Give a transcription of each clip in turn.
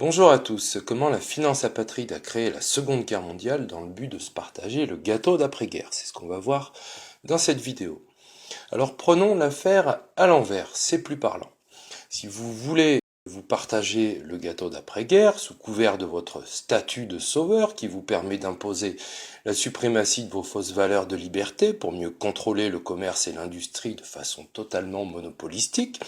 Bonjour à tous. Comment la finance apatride a créé la Seconde Guerre mondiale dans le but de se partager le gâteau d'après-guerre. C'est ce qu'on va voir dans cette vidéo. Alors prenons l'affaire à l'envers, c'est plus parlant. Si vous voulez vous partager le gâteau d'après-guerre sous couvert de votre statut de sauveur qui vous permet d'imposer la suprématie de vos fausses valeurs de liberté pour mieux contrôler le commerce et l'industrie de façon totalement monopolistique,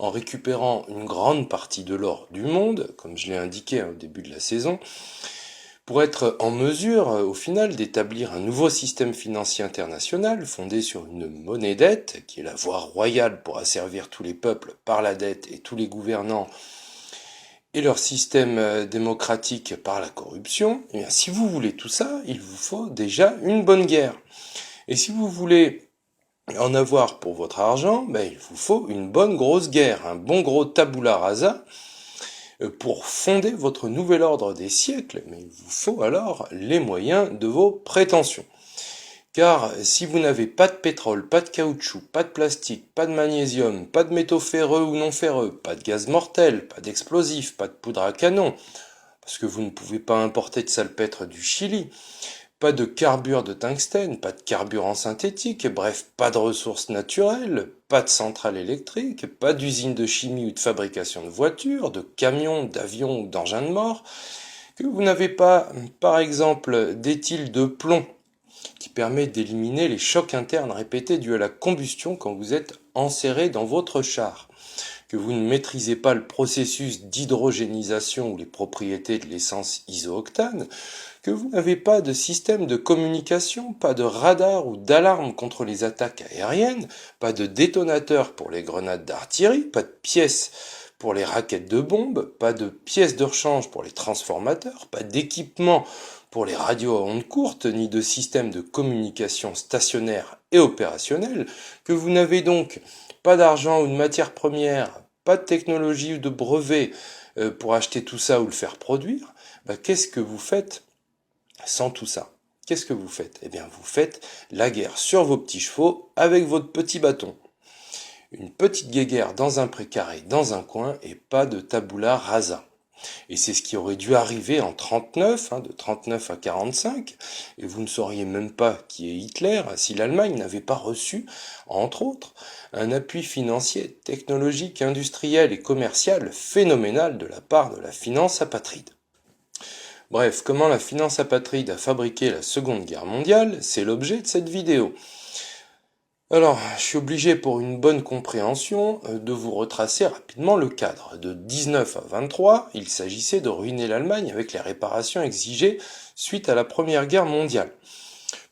en récupérant une grande partie de l'or du monde, comme je l'ai indiqué au début de la saison, pour être en mesure, au final, d'établir un nouveau système financier international fondé sur une monnaie dette, qui est la voie royale pour asservir tous les peuples par la dette et tous les gouvernants et leur système démocratique par la corruption, eh bien, si vous voulez tout ça, il vous faut déjà une bonne guerre. Et si vous voulez en avoir pour votre argent, ben, il vous faut une bonne grosse guerre, un bon gros tabula rasa, pour fonder votre nouvel ordre des siècles, mais il vous faut alors les moyens de vos prétentions. Car si vous n'avez pas de pétrole, pas de caoutchouc, pas de plastique, pas de magnésium, pas de métaux ferreux ou non ferreux, pas de gaz mortel, pas d'explosifs, pas de poudre à canon, parce que vous ne pouvez pas importer de salpêtre du Chili, pas de carbure de tungstène, pas de carburant synthétique, bref, pas de ressources naturelles, pas de centrales électriques, pas d'usines de chimie ou de fabrication de voitures, de camions, d'avions ou d'engins de mort, que vous n'avez pas, par exemple, d'éthyle de plomb, qui permet d'éliminer les chocs internes répétés dus à la combustion quand vous êtes enserré dans votre char, que vous ne maîtrisez pas le processus d'hydrogénisation ou les propriétés de l'essence isooctane, que vous n'avez pas de système de communication, pas de radar ou d'alarme contre les attaques aériennes, pas de détonateur pour les grenades d'artillerie, pas de pièces pour les raquettes de bombes, pas de pièces de rechange pour les transformateurs, pas d'équipement pour les radios à ondes courtes, ni de système de communication stationnaire et opérationnel, que vous n'avez donc pas d'argent ou de matières premières, pas de technologie ou de brevet pour acheter tout ça ou le faire produire, qu'est-ce que vous faites sans tout ça? Qu'est-ce que vous faites? Eh bien, vous faites la guerre sur vos petits chevaux avec votre petit bâton. Une petite guéguerre dans un précaré, dans un coin, et pas de tabula rasa. Et c'est ce qui aurait dû arriver en 39, de 39 à 45, et vous ne sauriez même pas qui est Hitler si l'Allemagne n'avait pas reçu, entre autres, un appui financier, technologique, industriel et commercial phénoménal de la part de la finance apatride. Bref, comment la finance apatride a fabriqué la Seconde Guerre mondiale, c'est l'objet de cette vidéo. Alors, je suis obligé pour une bonne compréhension de vous retracer rapidement le cadre. De 19 à 23, il s'agissait de ruiner l'Allemagne avec les réparations exigées suite à la Première Guerre mondiale.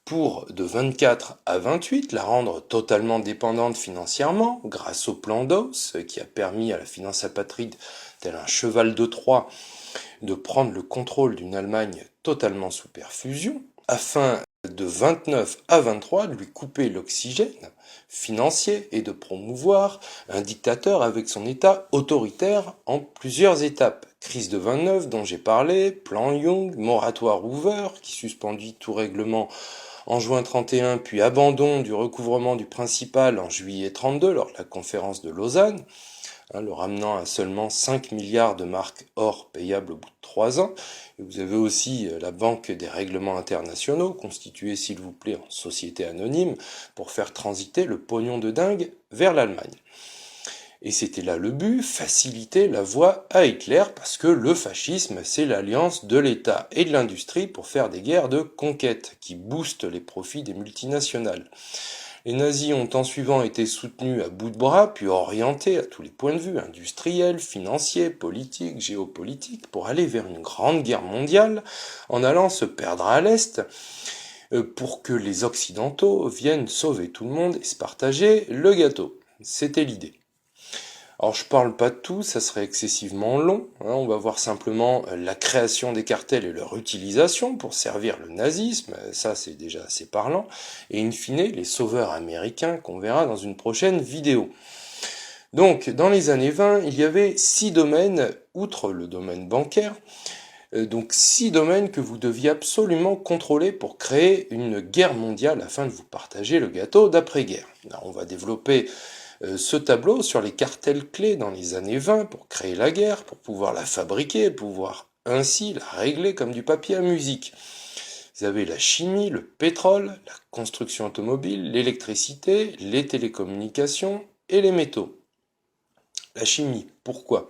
Pour de 24 à 28, la rendre totalement dépendante financièrement grâce au plan Dawes qui a permis à la finance apatride, tel un cheval de Troie, de prendre le contrôle d'une Allemagne totalement sous perfusion, afin de 29 à 23 de lui couper l'oxygène financier et de promouvoir un dictateur avec son État autoritaire en plusieurs étapes. Crise de 29 dont j'ai parlé, plan Young, moratoire Hoover qui suspendit tout règlement en juin 31, puis abandon du recouvrement du principal en juillet 32 lors de la conférence de Lausanne, le ramenant à seulement 5 milliards de marques or payables au bout de 3 ans. Et vous avez aussi la Banque des règlements internationaux, constituée s'il vous plaît en société anonyme, pour faire transiter le pognon de dingue vers l'Allemagne. Et c'était là le but, faciliter la voie à Hitler, parce que le fascisme, c'est l'alliance de l'État et de l'industrie pour faire des guerres de conquête, qui boostent les profits des multinationales. Les nazis ont en suivant été soutenus à bout de bras, puis orientés à tous les points de vue, industriels, financiers, politiques, géopolitiques, pour aller vers une grande guerre mondiale, en allant se perdre à l'Est, pour que les Occidentaux viennent sauver tout le monde et se partager le gâteau. C'était l'idée. Alors je parle pas de tout, ça serait excessivement long, on va voir simplement la création des cartels et leur utilisation pour servir le nazisme, ça c'est déjà assez parlant, et in fine les sauveurs américains qu'on verra dans une prochaine vidéo. Donc dans les années 20, il y avait 6 domaines, outre le domaine bancaire, donc 6 domaines que vous deviez absolument contrôler pour créer une guerre mondiale afin de vous partager le gâteau d'après-guerre. On va développer ce tableau sur les cartels clés dans les années 20 pour créer la guerre, pour pouvoir la fabriquer, pouvoir ainsi la régler comme du papier à musique. Vous avez la chimie, le pétrole, la construction automobile, l'électricité, les télécommunications et les métaux. La chimie, pourquoi?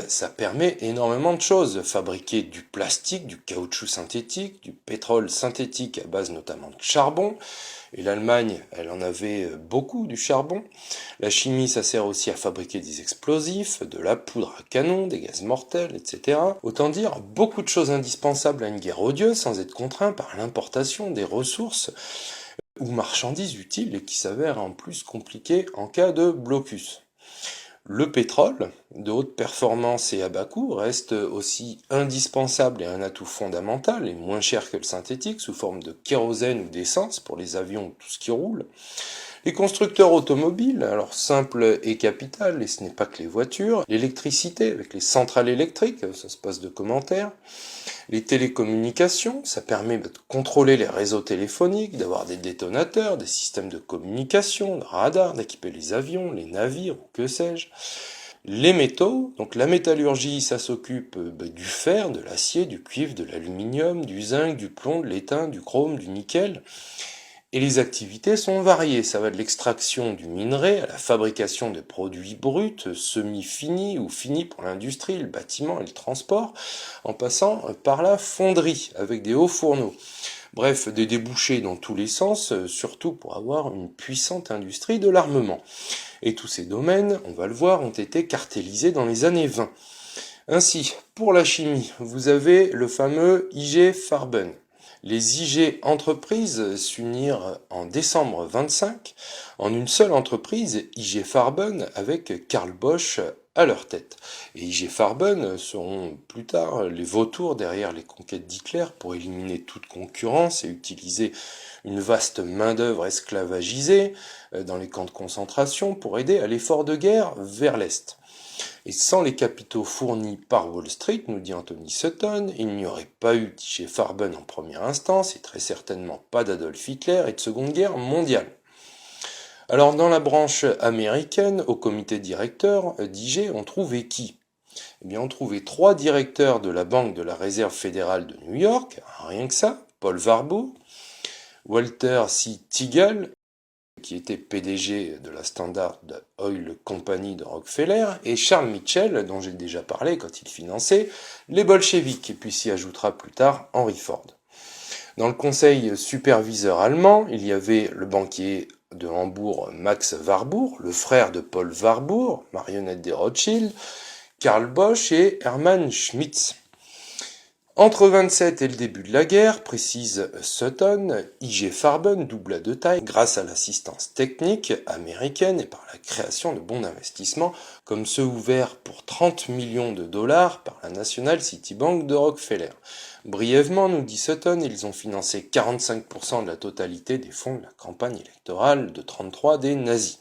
Ça permet énormément de choses. Fabriquer du plastique, du caoutchouc synthétique, du pétrole synthétique à base notamment de charbon. Et l'Allemagne, elle en avait beaucoup du charbon. La chimie, ça sert aussi à fabriquer des explosifs, de la poudre à canon, des gaz mortels, etc. Autant dire beaucoup de choses indispensables à une guerre odieuse sans être contraint par l'importation des ressources ou marchandises utiles et qui s'avèrent en plus compliquées en cas de blocus. Le pétrole, de haute performance et à bas coût, reste aussi indispensable et un atout fondamental et moins cher que le synthétique sous forme de kérosène ou d'essence pour les avions ou tout ce qui roule. Les constructeurs automobiles, alors simple et capital, et ce n'est pas que les voitures, l'électricité avec les centrales électriques, ça se passe de commentaires, les télécommunications, ça permet de contrôler les réseaux téléphoniques, d'avoir des détonateurs, des systèmes de communication, de radars, d'équiper les avions, les navires ou que sais-je. Les métaux, donc la métallurgie, ça s'occupe du fer, de l'acier, du cuivre, de l'aluminium, du zinc, du plomb, de l'étain, du chrome, du nickel. Et les activités sont variées, ça va de l'extraction du minerai à la fabrication de produits bruts, semi-finis ou finis pour l'industrie, le bâtiment et le transport, en passant par la fonderie avec des hauts fourneaux. Bref, des débouchés dans tous les sens, surtout pour avoir une puissante industrie de l'armement. Et tous ces domaines, on va le voir, ont été cartélisés dans les années 20. Ainsi, pour la chimie, vous avez le fameux IG Farben. Les IG entreprises s'unirent en décembre 25 en une seule entreprise, IG Farben, avec Karl Bosch à leur tête. Et IG Farben seront plus tard les vautours derrière les conquêtes d'Hitler pour éliminer toute concurrence et utiliser une vaste main-d'œuvre esclavagisée dans les camps de concentration pour aider à l'effort de guerre vers l'Est. Et sans les capitaux fournis par Wall Street, nous dit Anthony Sutton, il n'y aurait pas eu d'IG Farben en première instance et très certainement pas d'Adolf Hitler et de Seconde Guerre mondiale. Alors dans la branche américaine, au comité directeur d'IG, on trouvait qui? Eh bien on trouvait 3 directeurs de la Banque de la Réserve fédérale de New York, rien que ça, Paul Warburg, Walter C. Teagle, qui était PDG de la Standard Oil Company de Rockefeller, et Charles Mitchell, dont j'ai déjà parlé quand il finançait les bolcheviks, et puis s'y ajoutera plus tard Henry Ford. Dans le conseil superviseur allemand, il y avait le banquier de Hambourg Max Warburg, le frère de Paul Warburg, marionnette des Rothschild, Karl Bosch et Hermann Schmitz. Entre 27 et le début de la guerre, précise Sutton, IG Farben doubla de taille grâce à l'assistance technique américaine et par la création de bons d'investissement comme ceux ouverts pour 30 millions de dollars par la National City Bank de Rockefeller. Brièvement, nous dit Sutton, ils ont financé 45% de la totalité des fonds de la campagne électorale de 33 des nazis.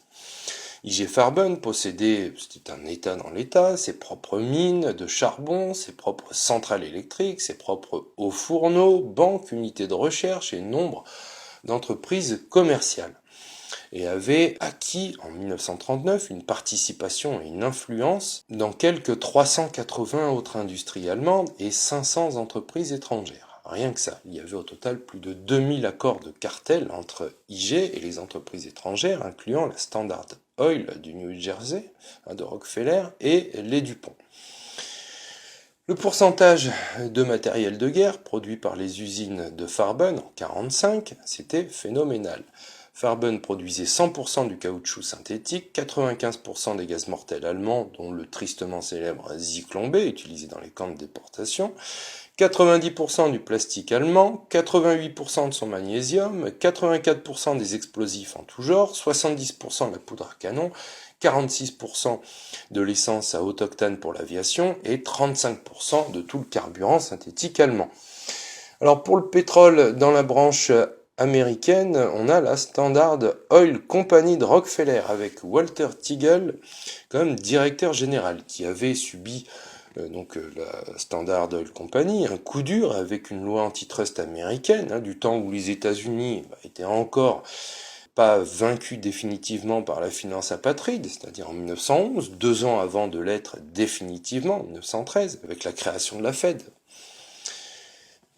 IG Farben possédait, c'était un État dans l'État, ses propres mines de charbon, ses propres centrales électriques, ses propres hauts fourneaux, banques, unités de recherche et nombre d'entreprises commerciales. Et avait acquis en 1939 une participation et une influence dans quelques 380 autres industries allemandes et 500 entreprises étrangères. Rien que ça, il y avait au total plus de 2000 accords de cartel entre IG et les entreprises étrangères, incluant la Standard Oil du New Jersey, de Rockefeller, et les DuPont. Le pourcentage de matériel de guerre produit par les usines de Farben en 1945, c'était phénoménal. Farben produisait 100% du caoutchouc synthétique, 95% des gaz mortels allemands, dont le tristement célèbre Zyklon B, utilisé dans les camps de déportation, 90% du plastique allemand, 88% de son magnésium, 84% des explosifs en tout genre, 70% de la poudre à canon, 46% de l'essence à haute octane pour l'aviation et 35% de tout le carburant synthétique allemand. Alors pour le pétrole, dans la branche américaine, on a la Standard Oil Company de Rockefeller avec Walter Teagle comme directeur général qui avait subi la Standard Oil Company, un coup dur avec une loi antitrust américaine, du temps où les États-Unis étaient encore pas vaincu définitivement par la finance apatride, c'est-à-dire en 1911, 2 ans avant de l'être définitivement, en 1913, avec la création de la Fed.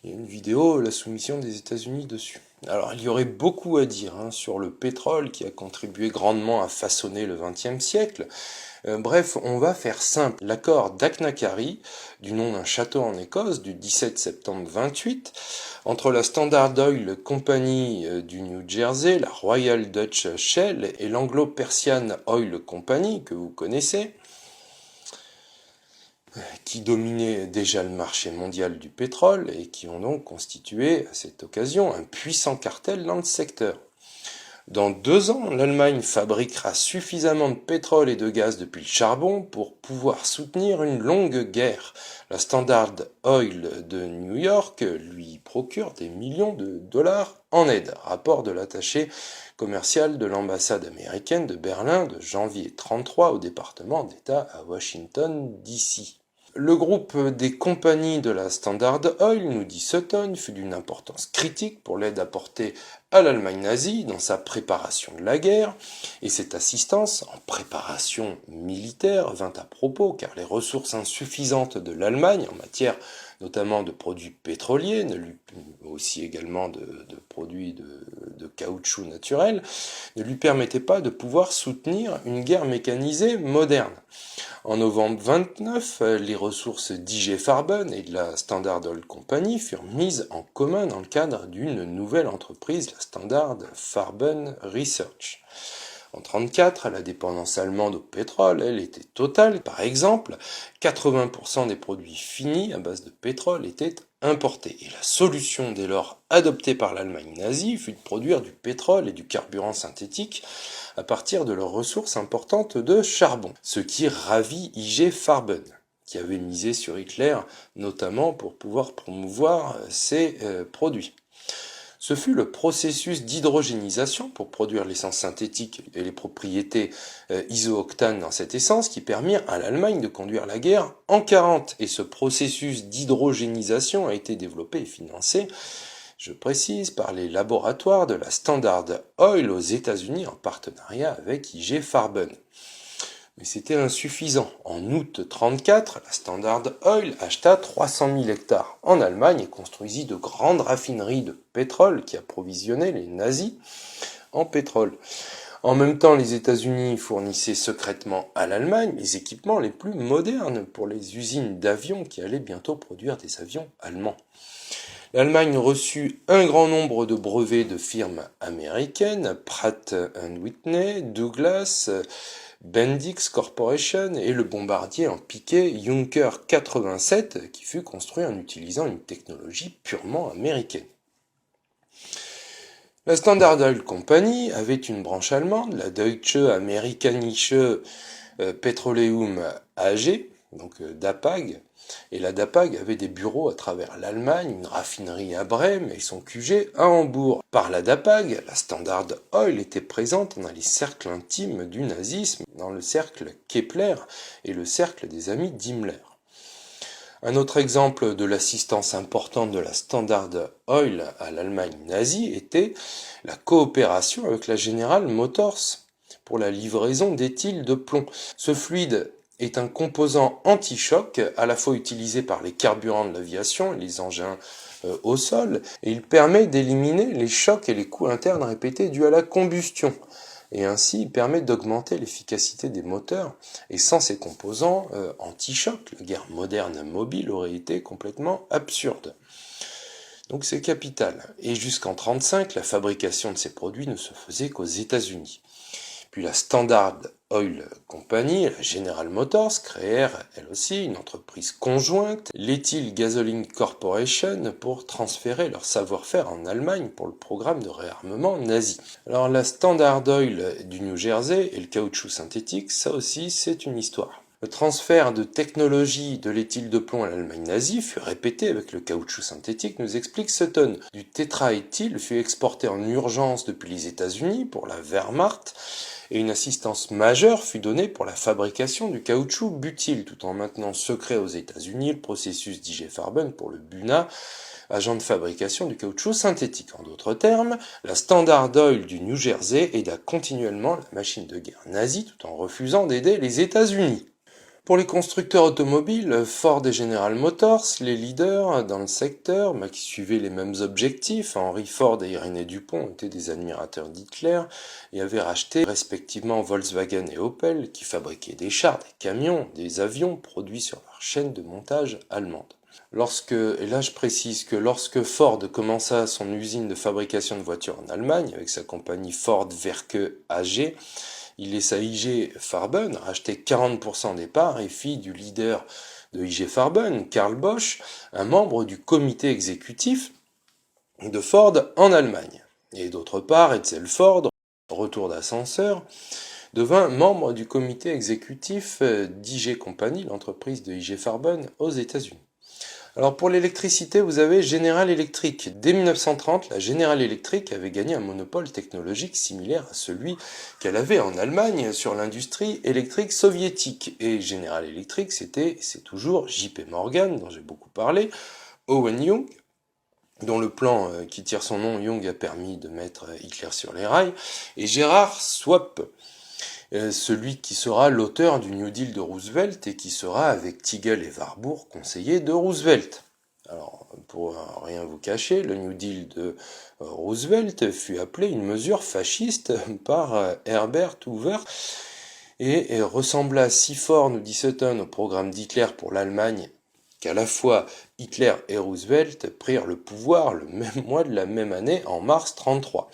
Il y a une vidéo, la soumission des États-Unis dessus. Alors, il y aurait beaucoup à dire sur le pétrole qui a contribué grandement à façonner le XXe siècle. Bref, on va faire simple. L'accord d'Achnacarry, du nom d'un château en Écosse, du 17 septembre 28, entre la Standard Oil Company du New Jersey, la Royal Dutch Shell et l'Anglo-Persian Oil Company, que vous connaissez, qui dominaient déjà le marché mondial du pétrole et qui ont donc constitué à cette occasion un puissant cartel dans le secteur. Dans 2 ans, l'Allemagne fabriquera suffisamment de pétrole et de gaz depuis le charbon pour pouvoir soutenir une longue guerre. La Standard Oil de New York lui procure des millions de dollars en aide. Rapport de l'attaché commercial de l'ambassade américaine de Berlin de janvier 1933 au département d'État à Washington, D.C. Le groupe des compagnies de la Standard Oil, nous dit Sutton, fut d'une importance critique pour l'aide apportée à l'Allemagne nazie dans sa préparation de la guerre, et cette assistance en préparation militaire vint à propos car les ressources insuffisantes de l'Allemagne en matière notamment de produits pétroliers, aussi également de produits de caoutchouc naturel, ne lui permettaient pas de pouvoir soutenir une guerre mécanisée moderne. En novembre 29, les ressources d'I.G. Farben et de la Standard Oil Company furent mises en commun dans le cadre d'une nouvelle entreprise, la Standard Farben Research. En 1934, la dépendance allemande au pétrole, elle, était totale. Par exemple, 80% des produits finis à base de pétrole étaient importés. Et la solution dès lors adoptée par l'Allemagne nazie fut de produire du pétrole et du carburant synthétique à partir de leurs ressources importantes de charbon. Ce qui ravit I.G. Farben, qui avait misé sur Hitler, notamment pour pouvoir promouvoir ses produits. Ce fut le processus d'hydrogénisation pour produire l'essence synthétique et les propriétés isooctane dans cette essence qui permirent à l'Allemagne de conduire la guerre en 1940. Et ce processus d'hydrogénisation a été développé et financé, je précise, par les laboratoires de la Standard Oil aux États-Unis en partenariat avec I.G. Farben. Mais c'était insuffisant. En août 1934, la Standard Oil acheta 300 000 hectares en Allemagne et construisit de grandes raffineries de pétrole qui approvisionnaient les nazis en pétrole. En même temps, les États-Unis fournissaient secrètement à l'Allemagne les équipements les plus modernes pour les usines d'avions qui allaient bientôt produire des avions allemands. L'Allemagne reçut un grand nombre de brevets de firmes américaines, Pratt & Whitney, Douglas, Bendix Corporation et le bombardier en piqué Junker 87 qui fut construit en utilisant une technologie purement américaine. La Standard Oil Company avait une branche allemande, la Deutsche Amerikanische Petroleum AG, donc DAPAG, et la DAPAG avait des bureaux à travers l'Allemagne, une raffinerie à Brême et son QG à Hambourg. Par la DAPAG, la Standard Oil était présente dans les cercles intimes du nazisme, dans le cercle Kepler et le cercle des amis d'Himmler. Un autre exemple de l'assistance importante de la Standard Oil à l'Allemagne nazie était la coopération avec la General Motors pour la livraison d'éthyle de plomb. Ce fluide est un composant anti-choc à la fois utilisé par les carburants de l'aviation et les engins au sol, et il permet d'éliminer les chocs et les coups internes répétés dus à la combustion. Et ainsi, il permet d'augmenter l'efficacité des moteurs. Et sans ces composants anti-choc, la guerre moderne mobile aurait été complètement absurde. Donc c'est capital. Et jusqu'en 1935, la fabrication de ces produits ne se faisait qu'aux États-Unis. Puis la Standard Oil Company et la General Motors créèrent, elles aussi, une entreprise conjointe, l'Ethyl Gasoline Corporation, pour transférer leur savoir-faire en Allemagne pour le programme de réarmement nazi. Alors la Standard Oil du New Jersey et le caoutchouc synthétique, ça aussi c'est une histoire. Le transfert de technologie de l'éthyle de plomb à l'Allemagne nazie fut répété avec le caoutchouc synthétique, nous explique Sutton. Du tétraéthyle fut exporté en urgence depuis les États-Unis pour la Wehrmacht, Et une assistance majeure fut donnée pour la fabrication du caoutchouc butyl, tout en maintenant secret aux États-Unis le processus d'I.G. Farben pour le BUNA, agent de fabrication du caoutchouc synthétique. En d'autres termes, la Standard Oil du New Jersey aida continuellement la machine de guerre nazie tout en refusant d'aider les États-Unis. Pour les constructeurs automobiles, Ford et General Motors, les leaders dans le secteur, qui suivaient les mêmes objectifs, Henry Ford et Irénée Dupont étaient des admirateurs d'Hitler et avaient racheté respectivement Volkswagen et Opel, qui fabriquaient des chars, des camions, des avions produits sur leur chaîne de montage allemande. Et là je précise que lorsque Ford commença son usine de fabrication de voitures en Allemagne avec sa compagnie Ford Werke AG, il laissa I.G. Farben racheter 40% des parts et fit du leader de I.G. Farben, Karl Bosch, un membre du comité exécutif de Ford en Allemagne. Et d'autre part, Edsel Ford, retour d'ascenseur, devint membre du comité exécutif d'I.G. Company, l'entreprise de I.G. Farben aux États-Unis. Alors pour l'électricité, vous avez General Electric. Dès 1930, la General Electric avait gagné un monopole technologique similaire à celui qu'elle avait en Allemagne sur l'industrie électrique soviétique. Et General Electric, c'est toujours J.P. Morgan, dont j'ai beaucoup parlé, Owen Young, dont le plan qui tire son nom, Young, a permis de mettre Hitler sur les rails, et Gerhard Schwab, celui qui sera l'auteur du New Deal de Roosevelt et qui sera avec Tigel et Warburg conseiller de Roosevelt. Alors, pour rien vous cacher, le New Deal de Roosevelt fut appelé une mesure fasciste par Herbert Hoover et ressembla si fort, nous dit Sutton, au programme d'Hitler pour l'Allemagne qu'à la fois Hitler et Roosevelt prirent le pouvoir le même mois de la même année, en mars 1933.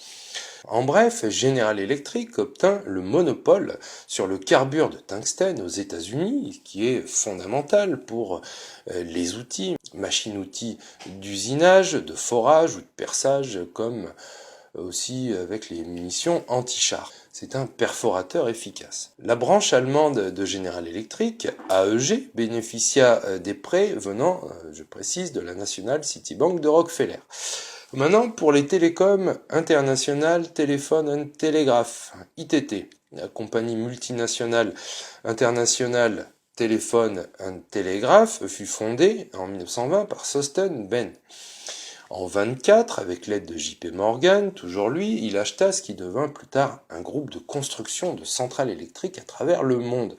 En bref, General Electric obtint le monopole sur le carbure de tungstène aux États-Unis, qui est fondamental pour les outils, machines-outils d'usinage, de forage ou de perçage, comme aussi avec les munitions anti-char. C'est un perforateur efficace. La branche allemande de General Electric, AEG, bénéficia des prêts venant, je précise, de la National City Bank de Rockefeller. Maintenant, pour les télécoms, International Telephone and Telegraph, ITT, la compagnie multinationale internationale Telephone and Telegraph, fut fondée en 1920 par Thorsten Behn. En 1924, avec l'aide de J.P. Morgan, toujours lui, il acheta ce qui devint plus tard un groupe de construction de centrales électriques à travers le monde.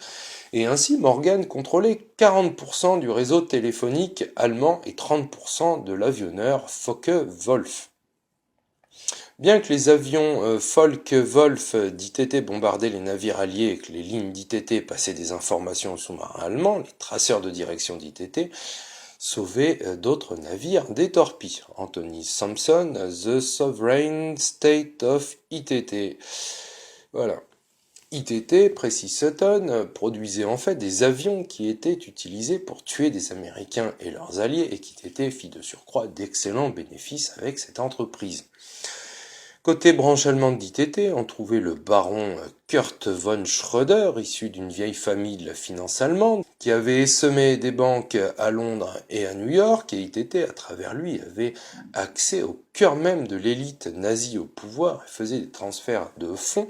Et ainsi, Morgan contrôlait 40% du réseau téléphonique allemand et 30% de l'avionneur Focke-Wulf. Bien que les avions Focke-Wulf d'ITT bombardaient les navires alliés et que les lignes d'ITT passaient des informations aux sous-marins allemands, les traceurs de direction d'ITT sauvaient d'autres navires des torpilles. Anthony Sampson, The Sovereign State of ITT. Voilà. ITT, précise Sutton, produisait en fait des avions qui étaient utilisés pour tuer des Américains et leurs alliés et qu'ITT fit de surcroît d'excellents bénéfices avec cette entreprise. Côté branche allemande d'ITT, on trouvait le baron Kurt von Schröder, issu d'une vieille famille de la finance allemande, qui avait essaimé des banques à Londres et à New York, et ITT, à travers lui, avait accès au cœur même de l'élite nazie au pouvoir et faisait des transferts de fonds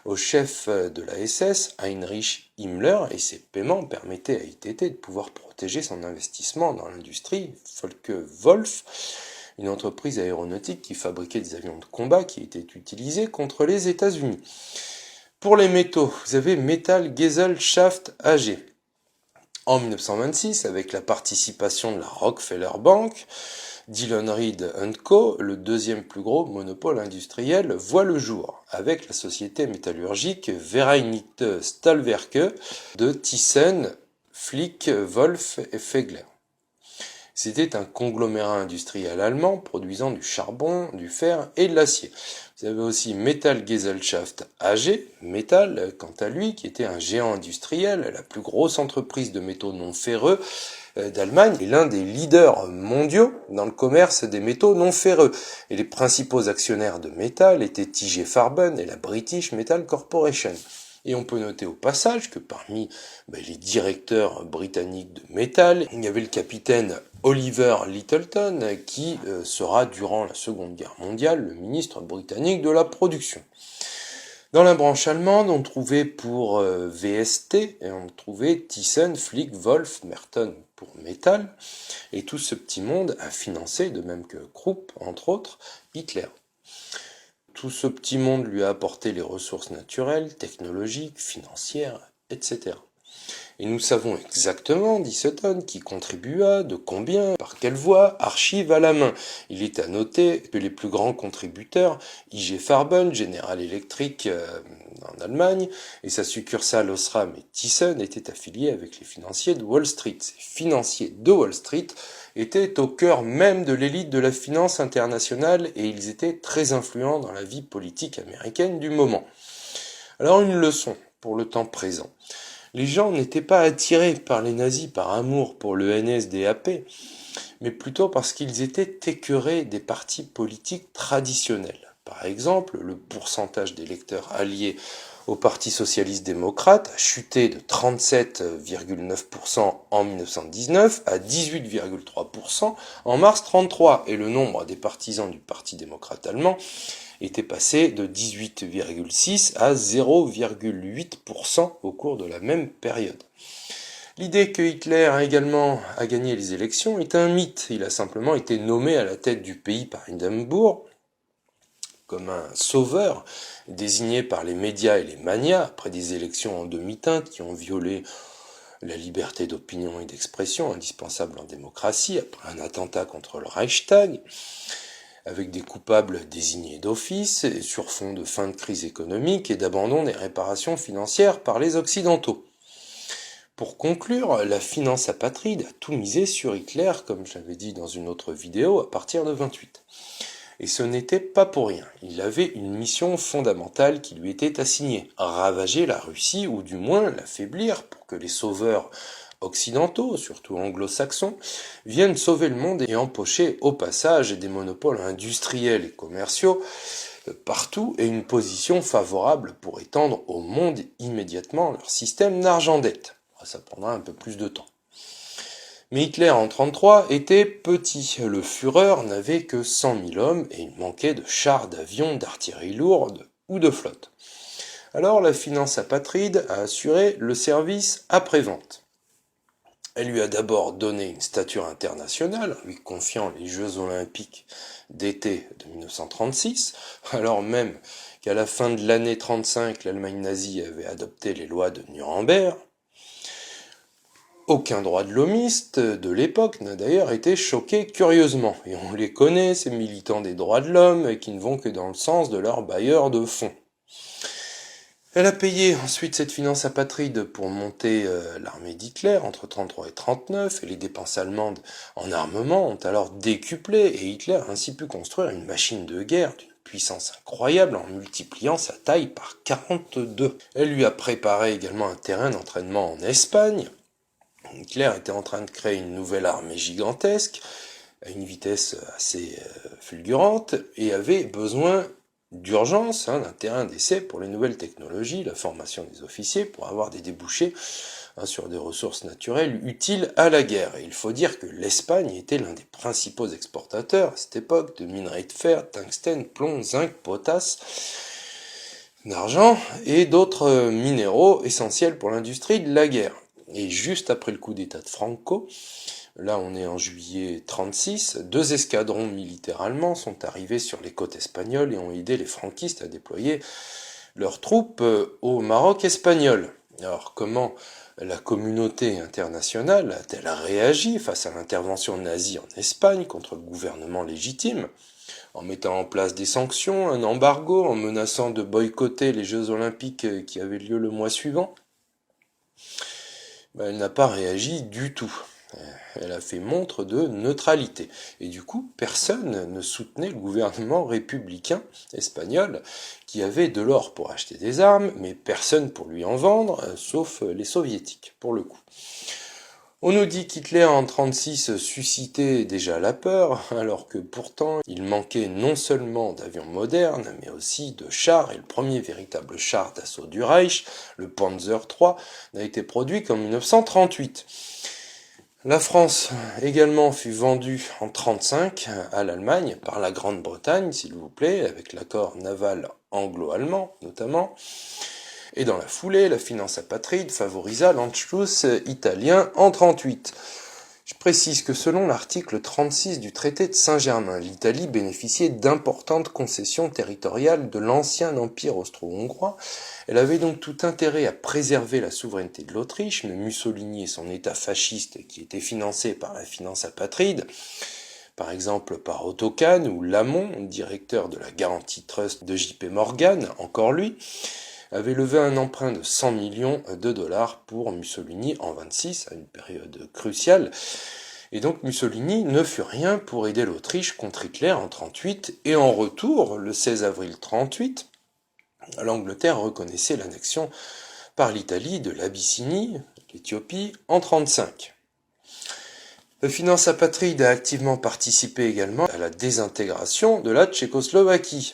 au chef de la SS, Heinrich Himmler, et ces paiements permettaient à ITT de pouvoir protéger son investissement dans l'industrie Focke-Wulf, une entreprise aéronautique qui fabriquait des avions de combat qui étaient utilisés contre les États-Unis. Pour les métaux, vous avez Metal Gesellschaft AG. En 1926, avec la participation de la Rockefeller Bank, Dillon Read & Co., le deuxième plus gros monopole industriel, voit le jour, avec la société métallurgique Vereinigte Stahlwerke de Thyssen, Flick, Wolf et Fegler. C'était un conglomérat industriel allemand produisant du charbon, du fer et de l'acier. Vous avez aussi Metal Gesellschaft AG, Metal, quant à lui, qui était un géant industriel, la plus grosse entreprise de métaux non ferreux d'Allemagne, et l'un des leaders mondiaux dans le commerce des métaux non ferreux. Et les principaux actionnaires de Metal étaient I.G. Farben et la British Metal Corporation. Et on peut noter au passage que parmi les directeurs britanniques de Metal, il y avait le capitaine Oliver Littleton, qui sera durant la Seconde Guerre mondiale le ministre britannique de la production. Dans la branche allemande, on trouvait pour VST, et on trouvait Thyssen, Flick, Wolf, Merton pour métal, et tout ce petit monde a financé, de même que Krupp, entre autres, Hitler. Tout ce petit monde lui a apporté les ressources naturelles, technologiques, financières, etc. Et nous savons exactement, dit Sutton, qui contribua, de combien, par quelle voie, archives à la main. Il est à noter que les plus grands contributeurs, IG Farben, General Electric en Allemagne, et sa succursale Osram et Thyssen étaient affiliés avec les financiers de Wall Street. Ces financiers de Wall Street étaient au cœur même de l'élite de la finance internationale et ils étaient très influents dans la vie politique américaine du moment. Alors une leçon pour le temps présent. Les gens n'étaient pas attirés par les nazis par amour pour le NSDAP, mais plutôt parce qu'ils étaient écœurés des partis politiques traditionnels. Par exemple, le pourcentage d'électeurs alliés au Parti socialiste démocrate a chuté de 37,9% en 1919 à 18,3% en mars 1933, et le nombre des partisans du Parti démocrate allemand était passé de 18,6 à 0,8% au cours de la même période. L'idée que Hitler a également gagné les élections est un mythe. Il a simplement été nommé à la tête du pays par Hindenburg comme un sauveur, désigné par les médias et les manias après des élections en demi-teinte qui ont violé la liberté d'opinion et d'expression indispensable en démocratie après un attentat contre le Reichstag, avec des coupables désignés d'office et sur fond de fin de crise économique et d'abandon des réparations financières par les Occidentaux. Pour conclure, la finance apatride a tout misé sur Hitler, comme j'avais dit dans une autre vidéo, à partir de 1928. Et ce n'était pas pour rien. Il avait une mission fondamentale qui lui était assignée, ravager la Russie, ou du moins l'affaiblir pour que les sauveurs occidentaux, surtout anglo-saxons, viennent sauver le monde et empocher au passage des monopoles industriels et commerciaux partout et une position favorable pour étendre au monde immédiatement leur système d'argent-dette. Ça prendra un peu plus de temps. Mais Hitler en 1933 était petit. Le Führer n'avait que 100 000 hommes et il manquait de chars, d'avions, d'artillerie lourde ou de flotte. Alors la finance apatride a assuré le service après-vente. Elle lui a d'abord donné une stature internationale, en lui confiant les Jeux Olympiques d'été de 1936, alors même qu'à la fin de l'année 1935, l'Allemagne nazie avait adopté les lois de Nuremberg. Aucun droit de l'homiste de l'époque n'a d'ailleurs été choqué curieusement, et on les connaît, ces militants des droits de l'homme, qui ne vont que dans le sens de leurs bailleurs de fonds. Elle a payé ensuite cette finance apatride pour monter l'armée d'Hitler entre 1933 et 1939, et les dépenses allemandes en armement ont alors décuplé, et Hitler a ainsi pu construire une machine de guerre d'une puissance incroyable en multipliant sa taille par 42. Elle lui a préparé également un terrain d'entraînement en Espagne. Hitler était en train de créer une nouvelle armée gigantesque, à une vitesse assez fulgurante, et avait besoin d'urgence d'un terrain d'essai pour les nouvelles technologies, la formation des officiers, pour avoir des débouchés sur des ressources naturelles utiles à la guerre. Et il faut dire que l'Espagne était l'un des principaux exportateurs à cette époque de minerais de fer, tungstène, plomb, zinc, potasse, d'argent et d'autres minéraux essentiels pour l'industrie de la guerre. Et juste après le coup d'état de Franco, là on est en juillet 1936, 2 escadrons militaires allemands sont arrivés sur les côtes espagnoles et ont aidé les franquistes à déployer leurs troupes au Maroc espagnol. Alors comment la communauté internationale a-t-elle réagi face à l'intervention nazie en Espagne contre le gouvernement légitime, en mettant en place des sanctions, un embargo, en menaçant de boycotter les Jeux Olympiques qui avaient lieu le mois suivant? Elle n'a pas réagi du tout. Elle a fait montre de neutralité. Et du coup, personne ne soutenait le gouvernement républicain espagnol qui avait de l'or pour acheter des armes, mais personne pour lui en vendre, sauf les soviétiques, pour le coup. On nous dit qu'Hitler en 1936 suscitait déjà la peur, alors que pourtant il manquait non seulement d'avions modernes, mais aussi de chars, et le premier véritable char d'assaut du Reich, le Panzer III, n'a été produit qu'en 1938. La France également fut vendue en 1935 à l'Allemagne par la Grande-Bretagne, s'il vous plaît, avec l'accord naval anglo-allemand notamment. Et dans la foulée, la finance apatride favorisa l'Anschluss italien en 1938. Je précise que selon l'article 36 du traité de Saint-Germain, l'Italie bénéficiait d'importantes concessions territoriales de l'ancien empire austro-hongrois. Elle avait donc tout intérêt à préserver la souveraineté de l'Autriche, mais Mussolini et son État fasciste, qui était financé par la finance apatride, par exemple par Otto Kahn ou Lamont, directeur de la Guarantee Trust de JP Morgan, encore lui, avait levé un emprunt de 100 millions de dollars pour Mussolini en 1926, à une période cruciale. Et donc Mussolini ne fut rien pour aider l'Autriche contre Hitler en 1938, et en retour, le 16 avril 1938, l'Angleterre reconnaissait l'annexion par l'Italie de l'Abyssinie, l'Éthiopie, en 1935. La finance apatride a activement participé également à la désintégration de la Tchécoslovaquie.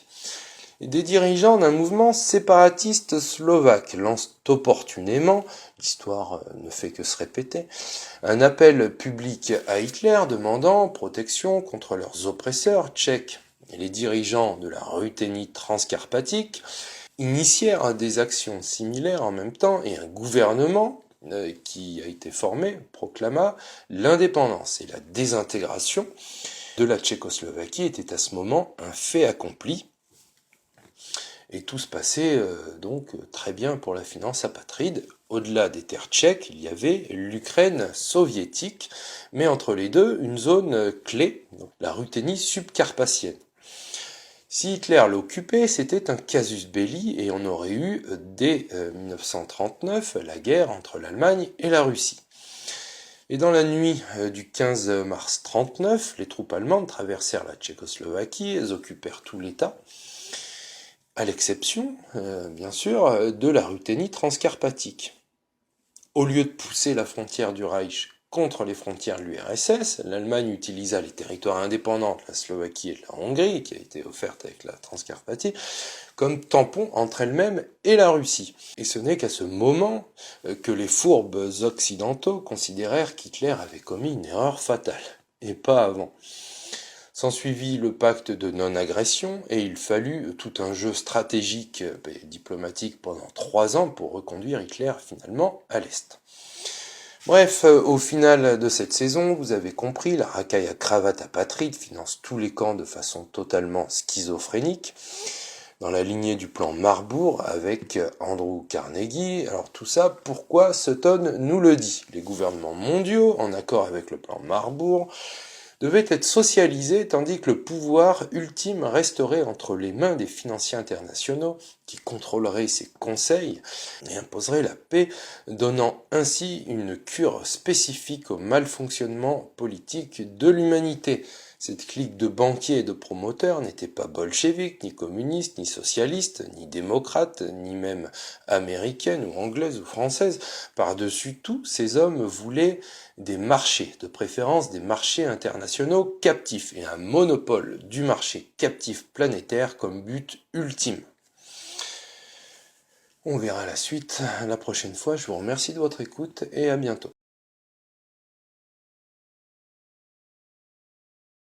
Et des dirigeants d'un mouvement séparatiste slovaque lancent opportunément, l'histoire ne fait que se répéter, un appel public à Hitler demandant protection contre leurs oppresseurs tchèques. Et les dirigeants de la Ruthénie transcarpatique initièrent des actions similaires en même temps, et un gouvernement qui a été formé proclama l'indépendance et la désintégration de la Tchécoslovaquie était à ce moment un fait accompli. Et tout se passait donc très bien pour la finance apatride. Au-delà des terres tchèques, il y avait l'Ukraine soviétique, mais entre les deux, une zone clé, donc la Ruthénie subcarpathienne. Si Hitler l'occupait, c'était un casus belli et on aurait eu, dès 1939, la guerre entre l'Allemagne et la Russie. Et dans la nuit du 15 mars 1939, les troupes allemandes traversèrent la Tchécoslovaquie, elles occupèrent tout l'État, à l'exception, bien sûr, de la Ruthénie transcarpatique. Au lieu de pousser la frontière du Reich contre les frontières de l'URSS, l'Allemagne utilisa les territoires indépendants de la Slovaquie et de la Hongrie, qui a été offerte avec la Transcarpathie, comme tampon entre elle-même et la Russie. Et ce n'est qu'à ce moment que les fourbes occidentaux considérèrent qu'Hitler avait commis une erreur fatale, et pas avant. S'ensuivit le pacte de non-agression et il fallut tout un jeu stratégique et diplomatique pendant 3 ans pour reconduire Hitler finalement à l'Est. Bref, au final de cette saison, vous avez compris, la racaille à cravate apatride finance tous les camps de façon totalement schizophrénique, dans la lignée du plan Marbourg avec Andrew Carnegie. Alors tout ça, pourquoi Sutton nous le dit? Les gouvernements mondiaux, en accord avec le plan Marbourg, devaient être socialisés tandis que le pouvoir ultime resterait entre les mains des financiers internationaux qui contrôleraient ces conseils et imposeraient la paix, donnant ainsi une cure spécifique au malfonctionnement politique de l'humanité. Cette clique de banquiers et de promoteurs n'était pas bolchevique, ni communiste, ni socialiste, ni démocrate, ni même américaine ou anglaise ou française. Par-dessus tout, ces hommes voulaient des marchés, de préférence des marchés internationaux captifs, et un monopole du marché captif planétaire comme but ultime. On verra la suite la prochaine fois. Je vous remercie de votre écoute et à bientôt.